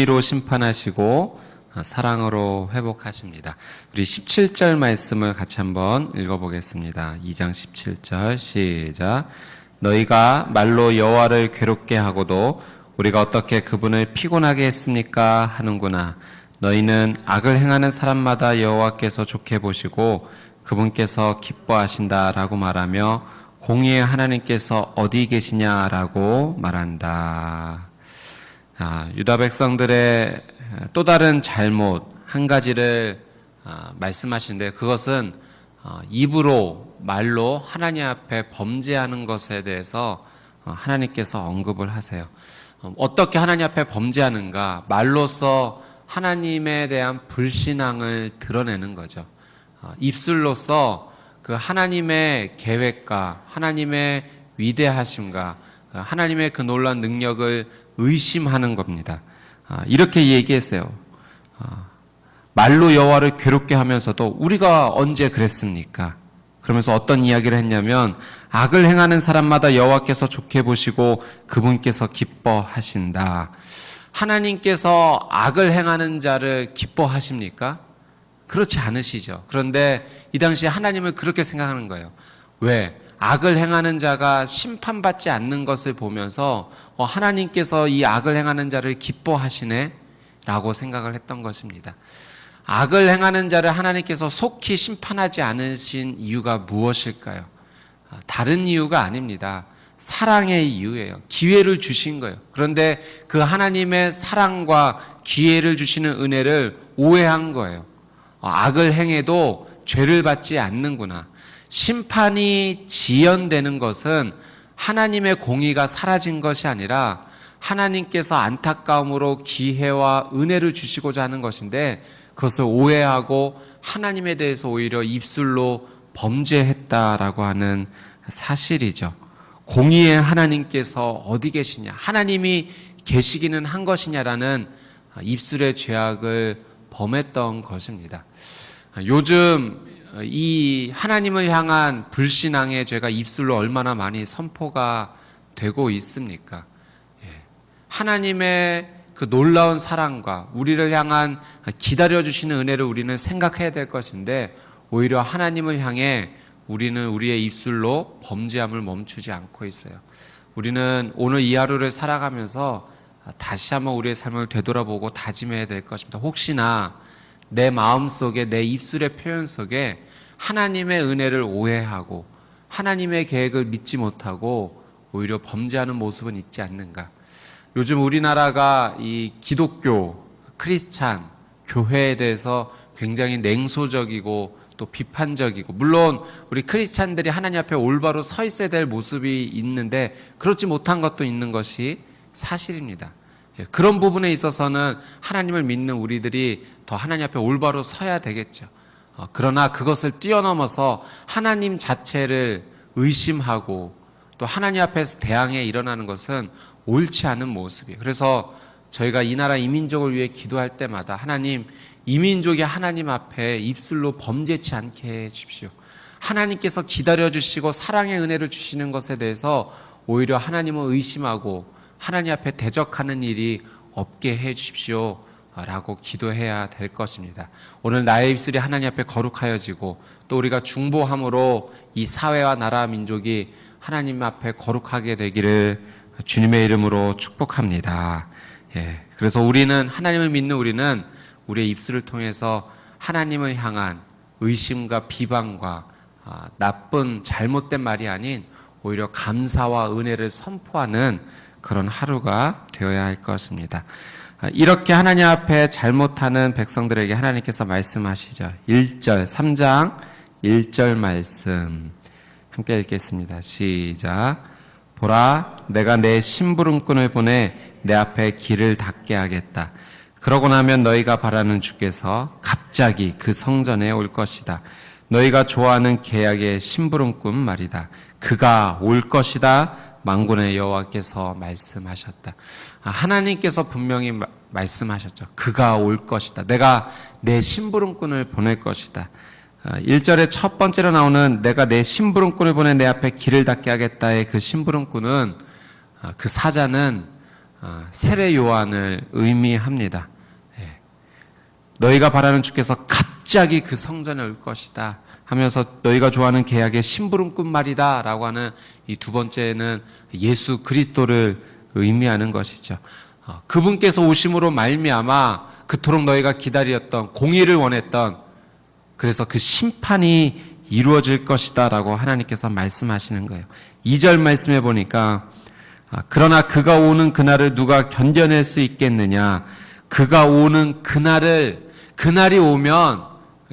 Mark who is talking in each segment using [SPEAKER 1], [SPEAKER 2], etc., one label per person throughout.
[SPEAKER 1] 로 심판하시고 사랑으로 회복하십니다. 우리 17절 말씀을 같이 한번 읽어보겠습니다. 2장 17절 시작. 너희가 말로 여호와를 괴롭게 하고도 우리가 어떻게 그분을 피곤하게 했습니까? 하는구나. 너희는 악을 행하는 사람마다 여호와께서 좋게 보시고 그분께서 기뻐하신다라고 말하며 공의의 하나님께서 어디 계시냐라고 말한다. 유다 백성들의 또 다른 잘못 한 가지를 말씀하시는데, 그것은 입으로 말로 하나님 앞에 범죄하는 것에 대해서 하나님께서 언급을 하세요. 어떻게 하나님 앞에 범죄하는가? 말로써 하나님에 대한 불신앙을 드러내는 거죠. 입술로서 그 하나님의 계획과 하나님의 위대하심과 하나님의 그 놀라운 능력을 의심하는 겁니다. 이렇게 얘기했어요. 말로 여호와를 괴롭게 하면서도 우리가 언제 그랬습니까? 그러면서 어떤 이야기를 했냐면, 악을 행하는 사람마다 여호와께서 좋게 보시고 그분께서 기뻐하신다. 하나님께서 악을 행하는 자를 기뻐하십니까? 그렇지 않으시죠. 그런데 이 당시에 하나님을 그렇게 생각하는 거예요. 왜? 악을 행하는 자가 심판받지 않는 것을 보면서 하나님께서 이 악을 행하는 자를 기뻐하시네 라고 생각을 했던 것입니다. 악을 행하는 자를 하나님께서 속히 심판하지 않으신 이유가 무엇일까요? 다른 이유가 아닙니다. 사랑의 이유예요. 기회를 주신 거예요. 그런데 그 하나님의 사랑과 기회를 주시는 은혜를 오해한 거예요. 악을 행해도 죄를 받지 않는구나. 심판이 지연되는 것은 하나님의 공의가 사라진 것이 아니라 하나님께서 안타까움으로 기회와 은혜를 주시고자 하는 것인데, 그것을 오해하고 하나님에 대해서 오히려 입술로 범죄했다라고 하는 사실이죠. 공의의 하나님께서 어디 계시냐, 하나님이 계시기는 한 것이냐라는 입술의 죄악을 범했던 것입니다. 요즘 이 하나님을 향한 불신앙의 죄가 입술로 얼마나 많이 선포가 되고 있습니까? 하나님의 그 놀라운 사랑과 우리를 향한 기다려주시는 은혜를 우리는 생각해야 될 것인데, 오히려 하나님을 향해 우리는 우리의 입술로 범죄함을 멈추지 않고 있어요. 우리는 오늘 이 하루를 살아가면서 다시 한번 우리의 삶을 되돌아보고 다짐해야 될 것입니다. 혹시나 내 마음속에, 내 입술의 표현 속에 하나님의 은혜를 오해하고 하나님의 계획을 믿지 못하고 오히려 범죄하는 모습은 있지 않는가. 요즘 우리나라가 이 기독교, 크리스찬, 교회에 대해서 굉장히 냉소적이고 또 비판적이고, 물론 우리 크리스찬들이 하나님 앞에 올바로 서 있어야 될 모습이 있는데 그렇지 못한 것도 있는 것이 사실입니다. 그런 부분에 있어서는 하나님을 믿는 우리들이 더 하나님 앞에 올바로 서야 되겠죠. 그러나 그것을 뛰어넘어서 하나님 자체를 의심하고 또 하나님 앞에서 대항해 일어나는 것은 옳지 않은 모습이에요. 그래서 저희가 이 나라 이민족을 위해 기도할 때마다, 하나님, 이민족이 하나님 앞에 입술로 범죄치 않게 해 주십시오. 하나님께서 기다려주시고 사랑의 은혜를 주시는 것에 대해서 오히려 하나님을 의심하고 하나님 앞에 대적하는 일이 없게 해 주십시오 라고 기도해야 될 것입니다. 오늘 나의 입술이 하나님 앞에 거룩하여지고 또 우리가 중보함으로 이 사회와 나라 민족이 하나님 앞에 거룩하게 되기를 주님의 이름으로 축복합니다. 그래서 우리는, 하나님을 믿는 우리는 우리의 입술을 통해서 하나님을 향한 의심과 비방과 나쁜 잘못된 말이 아닌 오히려 감사와 은혜를 선포하는 그런 하루가 되어야 할 것입니다. 이렇게 하나님 앞에 잘못하는 백성들에게 하나님께서 말씀하시죠. 1절, 3장 1절 말씀 함께 읽겠습니다. 시작. 보라, 내가 내 심부름꾼을 보내 내 앞에 길을 닦게 하겠다. 그러고 나면 너희가 바라는 주께서 갑자기 그 성전에 올 것이다. 너희가 좋아하는 계약의 심부름꾼 말이다. 그가 올 것이다. 만군의 여호와께서 말씀하셨다. 하나님께서 분명히 말씀하셨죠. 그가 올 것이다. 내가 내 심부름꾼을 보낼 것이다. 1절의 첫 번째로 나오는 내가 내 심부름꾼을 보내 내 앞에 길을 닦게 하겠다의 그 심부름꾼은, 그 사자는 세례 요한을 의미합니다. 예. 너희가 바라는 주께서 갑자기 그 성전에 올 것이다 하면서 너희가 좋아하는 계약의 심부름꾼 말이다 라고 하는 이 두 번째는 예수 그리스도를 의미하는 것이죠. 그분께서 오심으로 말미암아 그토록 너희가 기다렸던, 공의를 원했던, 그래서 그 심판이 이루어질 것이다 라고 하나님께서 말씀하시는 거예요. 2절 말씀해 보니까 그러나 그가 오는 그날을 누가 견뎌낼 수 있겠느냐. 그가 오는 그날이 오면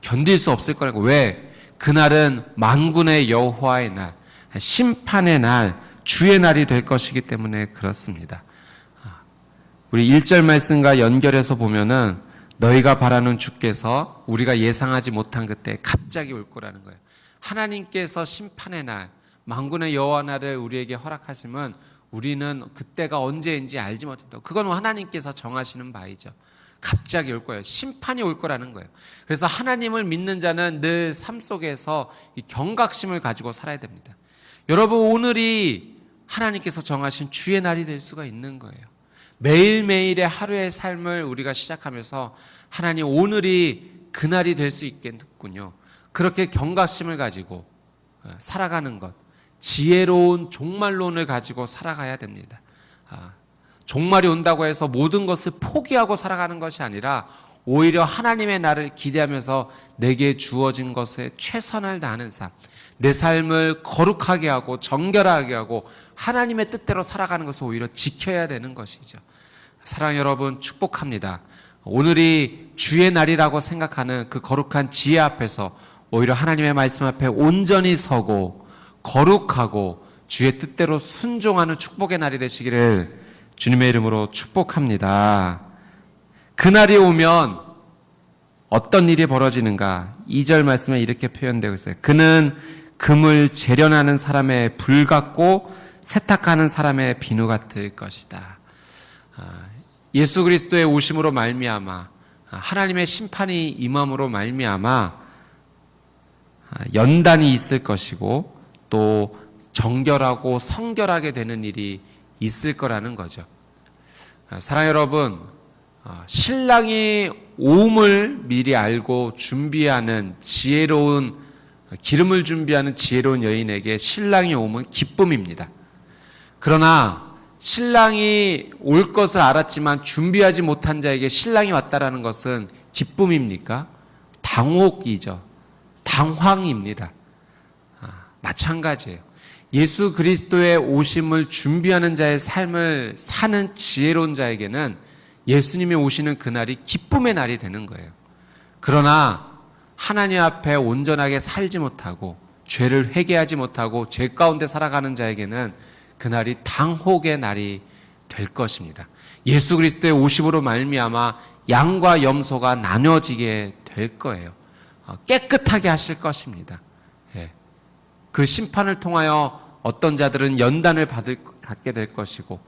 [SPEAKER 1] 견딜 수 없을 거라고. 왜? 그날은 만군의 여호와의 날, 심판의 날, 주의 날이 될 것이기 때문에 그렇습니다. 우리 1절 말씀과 연결해서 보면은 너희가 바라는 주께서 우리가 예상하지 못한 그때 갑자기 올 거라는 거예요. 하나님께서 심판의 날, 만군의 여호와 날을 우리에게 허락하시면 우리는 그때가 언제인지 알지 못한다. 그건 하나님께서 정하시는 바이죠. 갑자기 올 거예요. 심판이 올 거라는 거예요. 그래서 하나님을 믿는 자는 늘 삶 속에서 이 경각심을 가지고 살아야 됩니다. 여러분, 오늘이 하나님께서 정하신 주의 날이 될 수가 있는 거예요. 매일매일의 하루의 삶을 우리가 시작하면서 하나님, 오늘이 그날이 될 수 있겠군요. 그렇게 경각심을 가지고 살아가는 것, 지혜로운 종말론을 가지고 살아가야 됩니다. 종말이 온다고 해서 모든 것을 포기하고 살아가는 것이 아니라 오히려 하나님의 날을 기대하면서 내게 주어진 것에 최선을 다하는 삶, 내 삶을 거룩하게 하고 정결하게 하고 하나님의 뜻대로 살아가는 것을 오히려 지켜야 되는 것이죠. 사랑하는 여러분, 축복합니다. 오늘이 주의 날이라고 생각하는 그 거룩한 지혜 앞에서 오히려 하나님의 말씀 앞에 온전히 서고 거룩하고 주의 뜻대로 순종하는 축복의 날이 되시기를 주님의 이름으로 축복합니다. 그날이 오면 어떤 일이 벌어지는가? 2절 말씀에 이렇게 표현되고 있어요. 그는 금을 재련하는 사람의 불 같고 세탁하는 사람의 비누 같을 것이다. 예수 그리스도의 오심으로 말미암아 하나님의 심판이 임함으로 말미암아 연단이 있을 것이고 또 정결하고 성결하게 되는 일이 있을 거라는 거죠. 사랑하는 여러분, 신랑이 오음을 미리 알고 준비하는 지혜로운, 기름을 준비하는 지혜로운 여인에게 신랑이 오면 기쁨입니다. 그러나 신랑이 올 것을 알았지만 준비하지 못한 자에게 신랑이 왔다라는 것은 기쁨입니까? 당혹이죠. 당황입니다. 마찬가지예요. 예수 그리스도의 오심을 준비하는 자의 삶을 사는 지혜로운 자에게는 예수님이 오시는 그날이 기쁨의 날이 되는 거예요. 그러나 하나님 앞에 온전하게 살지 못하고 죄를 회개하지 못하고 죄 가운데 살아가는 자에게는 그날이 당혹의 날이 될 것입니다. 예수 그리스도의 오심으로 말미암아 양과 염소가 나눠지게 될 거예요. 깨끗하게 하실 것입니다. 그 심판을 통하여 어떤 자들은 연단을 갖게 될 것이고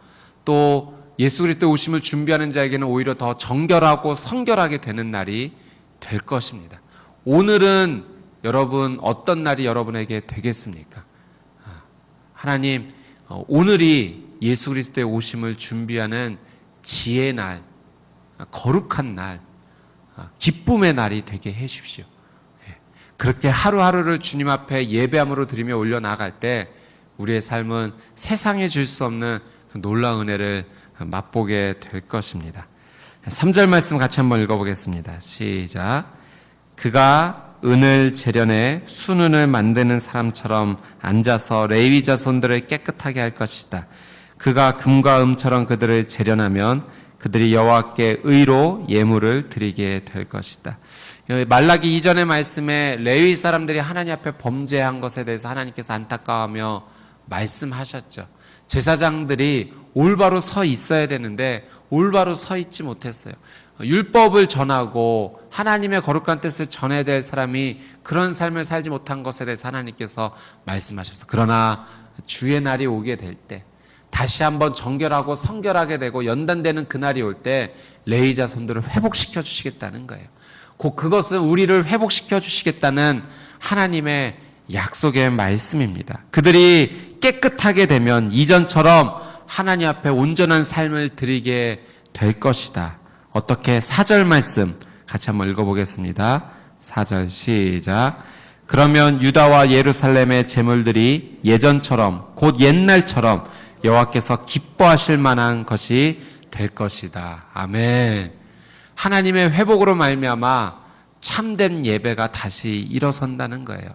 [SPEAKER 1] 또 예수 그리스도의 오심을 준비하는 자에게는 오히려 더 정결하고 성결하게 되는 날이 될 것입니다. 오늘은 여러분 어떤 날이 여러분에게 되겠습니까? 하나님, 오늘이 예수 그리스도의 오심을 준비하는 지혜의 날, 거룩한 날, 기쁨의 날이 되게 해 주십시오. 그렇게 하루하루를 주님 앞에 예배함으로 드리며 올려나갈 때 우리의 삶은 세상에 줄 수 없는 그 놀라운 은혜를 맛보게 될 것입니다. 3절 말씀 같이 한번 읽어보겠습니다. 시작. 그가 은을 재련해 순은을 만드는 사람처럼 앉아서 레위 자손들을 깨끗하게 할 것이다. 그가 금과 음처럼 그들을 재련하면 그들이 여호와께 의로 예물을 드리게 될 것이다. 말라기 이전의 말씀에 레위 사람들이 하나님 앞에 범죄한 것에 대해서 하나님께서 안타까워하며 말씀하셨죠. 제사장들이 올바로 서 있어야 되는데 올바로 서 있지 못했어요. 율법을 전하고 하나님의 거룩한 뜻을 전해야 될 사람이 그런 삶을 살지 못한 것에 대해서 하나님께서 말씀하셨어요. 그러나 주의 날이 오게 될 때 다시 한번 정결하고 성결하게 되고 연단되는 그날이 올 때 레위 자손들을 회복시켜 주시겠다는 거예요. 곧 그것은 우리를 회복시켜 주시겠다는 하나님의 약속의 말씀입니다. 그들이 깨끗하게 되면 이전처럼 하나님 앞에 온전한 삶을 드리게 될 것이다. 어떻게? 4절 말씀 같이 한번 읽어보겠습니다. 4절 시작. 그러면 유다와 예루살렘의 제물들이 예전처럼 곧 옛날처럼 여호와께서 기뻐하실 만한 것이 될 것이다. 아멘. 하나님의 회복으로 말미암아 참된 예배가 다시 일어선다는 거예요.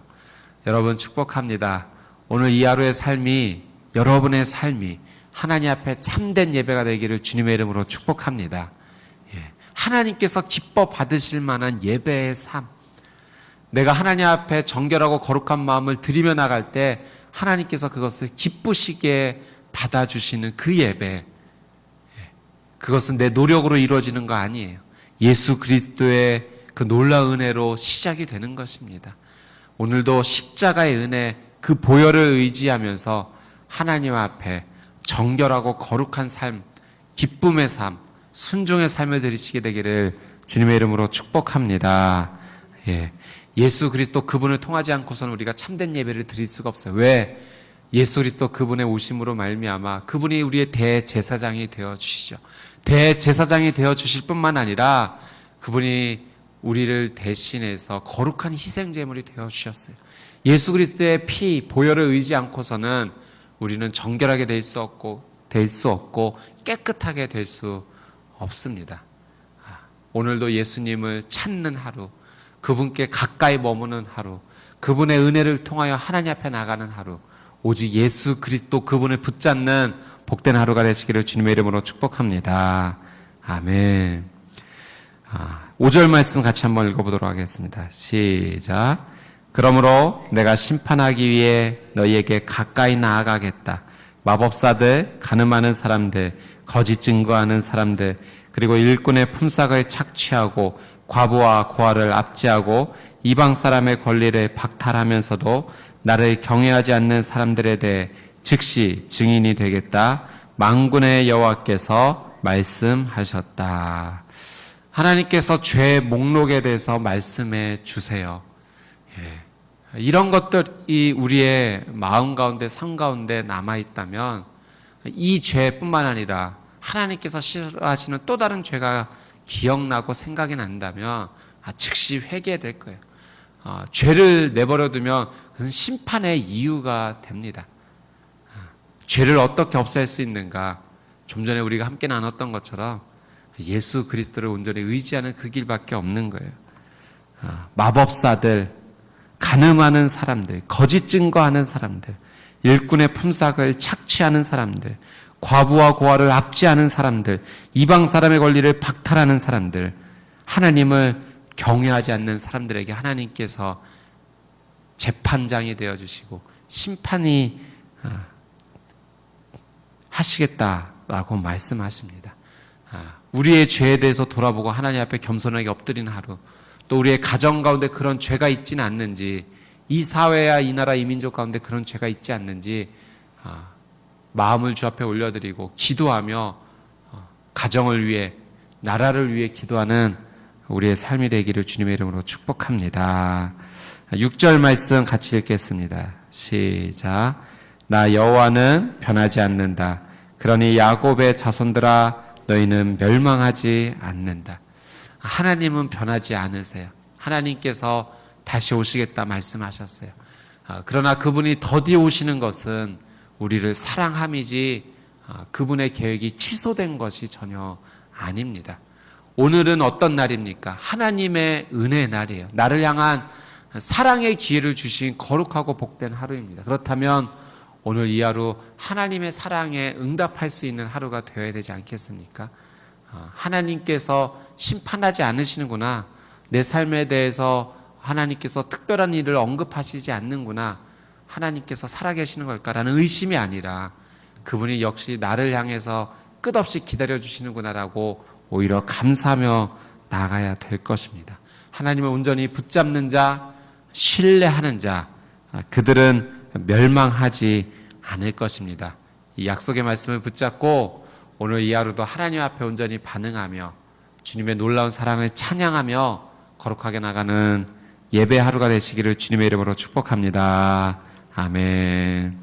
[SPEAKER 1] 여러분 축복합니다. 오늘 이 하루의 삶이, 여러분의 삶이 하나님 앞에 참된 예배가 되기를 주님의 이름으로 축복합니다. 하나님께서 기뻐 받으실 만한 예배의 삶, 내가 하나님 앞에 정결하고 거룩한 마음을 드리며 나갈 때 하나님께서 그것을 기쁘시게 받아주시는 그 예배, 그것은 내 노력으로 이루어지는 거 아니에요. 예수 그리스도의 그 놀라운 은혜로 시작이 되는 것입니다. 오늘도 십자가의 은혜, 그 보혈을 의지하면서 하나님 앞에 정결하고 거룩한 삶, 기쁨의 삶, 순종의 삶을 드리시게 되기를 주님의 이름으로 축복합니다. 예수 그리스도 그분을 통하지 않고서는 우리가 참된 예배를 드릴 수가 없어요. 왜? 예수 그리스도 그분의 오심으로 말미암아 그분이 우리의 대제사장이 되어 주시죠. 대제사장이 되어 주실 뿐만 아니라 그분이 우리를 대신해서 거룩한 희생제물이 되어 주셨어요. 예수 그리스도의 피, 보혈을 의지 않고서는 우리는 정결하게 될 수 없고 깨끗하게 될 수 없습니다. 오늘도 예수님을 찾는 하루, 그분께 가까이 머무는 하루, 그분의 은혜를 통하여 하나님 앞에 나가는 하루, 오직 예수 그리스도 그분을 붙잡는 복된 하루가 되시기를 주님의 이름으로 축복합니다. 아멘. 5절 말씀 같이 한번 읽어보도록 하겠습니다. 시작. 그러므로 내가 심판하기 위해 너희에게 가까이 나아가겠다. 마법사들, 간음하는 사람들, 거짓 증거하는 사람들, 그리고 일꾼의 품삯을 착취하고 과부와 고아를 압제하고 이방 사람의 권리를 박탈하면서도 나를 경외하지 않는 사람들에 대해 즉시 증인이 되겠다. 만군의 여호와께서 말씀하셨다. 하나님께서 죄의 목록에 대해서 말씀해 주세요. 이런 것들이 우리의 마음 가운데, 삶 가운데 남아있다면 이 죄뿐만 아니라 하나님께서 싫어하시는 또 다른 죄가 기억나고 생각이 난다면 즉시 회개될 거예요. 죄를 내버려두면 그것은 심판의 이유가 됩니다. 죄를 어떻게 없앨 수 있는가? 좀 전에 우리가 함께 나눴던 것처럼 예수 그리스도를 온전히 의지하는 그 길밖에 없는 거예요. 마법사들, 간음하는 사람들, 거짓 증거하는 사람들, 일꾼의 품삯을 착취하는 사람들, 과부와 고아를 압제하는 사람들, 이방 사람의 권리를 박탈하는 사람들, 하나님을 경외하지 않는 사람들에게 하나님께서 재판장이 되어주시고 심판이 하시겠다라고 말씀하십니다. 우리의 죄에 대해서 돌아보고 하나님 앞에 겸손하게 엎드리는 하루, 또 우리의 가정 가운데 그런 죄가 있지는 않는지, 이 사회야 이 나라 이 민족 가운데 그런 죄가 있지 않는지 마음을 주 앞에 올려드리고 기도하며 가정을 위해, 나라를 위해 기도하는 우리의 삶이 되기를 주님의 이름으로 축복합니다. 6절 말씀 같이 읽겠습니다. 시작. 나 여호와는 변하지 않는다. 그러니 야곱의 자손들아 너희는 멸망하지 않는다. 하나님은 변하지 않으세요. 하나님께서 다시 오시겠다 말씀하셨어요. 그러나 그분이 더디 오시는 것은 우리를 사랑함이지 그분의 계획이 취소된 것이 전혀 아닙니다. 오늘은 어떤 날입니까? 하나님의 은혜의 날이에요. 나를 향한 사랑의 기회를 주신 거룩하고 복된 하루입니다. 그렇다면 오늘 이 하루 하나님의 사랑에 응답할 수 있는 하루가 되어야 되지 않겠습니까? 하나님께서 심판하지 않으시는구나. 내 삶에 대해서 하나님께서 특별한 일을 언급하시지 않는구나. 하나님께서 살아계시는 걸까라는 의심이 아니라 그분이 역시 나를 향해서 끝없이 기다려주시는구나라고 오히려 감사하며 나아가야 될 것입니다. 하나님을 온전히 붙잡는 자, 신뢰하는 자, 그들은 멸망하지 않을 것입니다. 이 약속의 말씀을 붙잡고 오늘 이 하루도 하나님 앞에 온전히 반응하며 주님의 놀라운 사랑을 찬양하며 거룩하게 나가는 예배 하루가 되시기를 주님의 이름으로 축복합니다. 아멘.